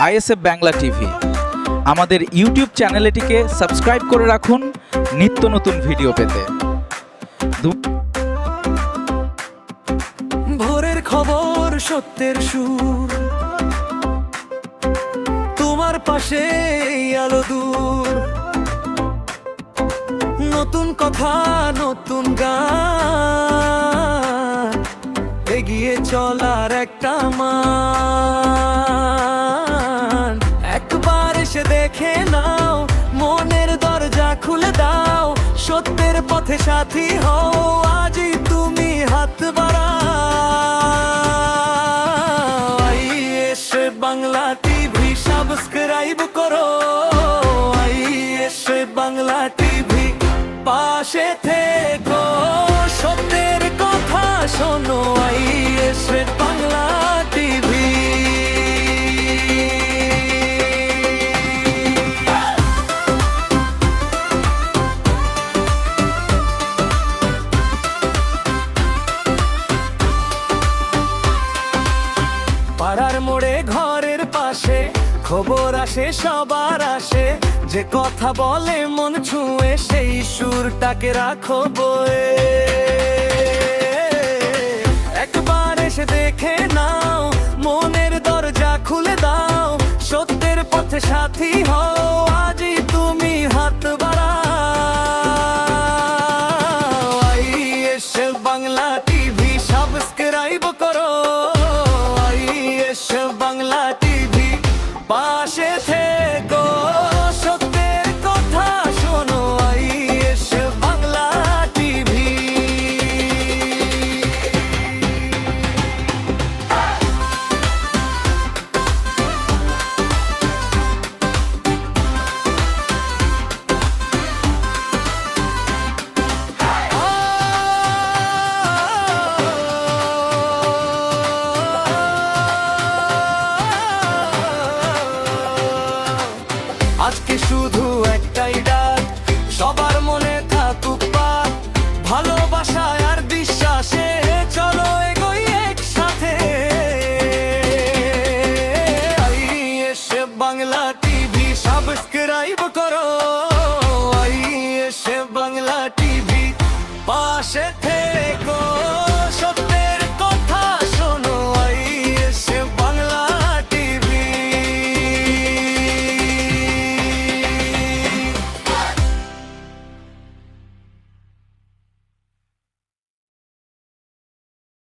ISF Bangla TV. আমাদের YouTube চ্যানেলটিকে subscribe করে রাখুন নিত্য নতুন ভিডিও পেতে। ভোরের খবর, সত্যের সুর, তোমার পাশে আলো দূর, নতুন কথা, নতুন গান, এগিয়ে চলার একটা মান। একবার এসে দেখে নাও, মনের দরজা খুলে দাও, সত্যের পথে সাথী হও, আজই তুমি হাত বাড়াও। আইএসএফ বাংলা টিভি সাবস্ক্রাইব করো, আইএসএফ বাংলা টিভি পাশে থেকো, সত্যের কথা শোনো, আইএসএফ বাংলা টিভি। পাড়ার মোড়ে, ঘরের পাশে খবর আসে, সবার আসে, যে কথা বলে মন ছুঁয়ে, সেই সুরটাকে রাখো বয়ে। একবার এসে দেখে নাও, মনের দরজা খুলে দাও, সত্যের পথে সাথী হও, আজই তুমি হাত বাড়াও। আইএসএফ বাংলা টিভি সাবস্ক্রাইব করো, আইএসএফ বাংলা টিভি পাশে থেকো, সত্যের কথা শোনো, আইএসএফ বাংলা টিভি। আজকে শুধু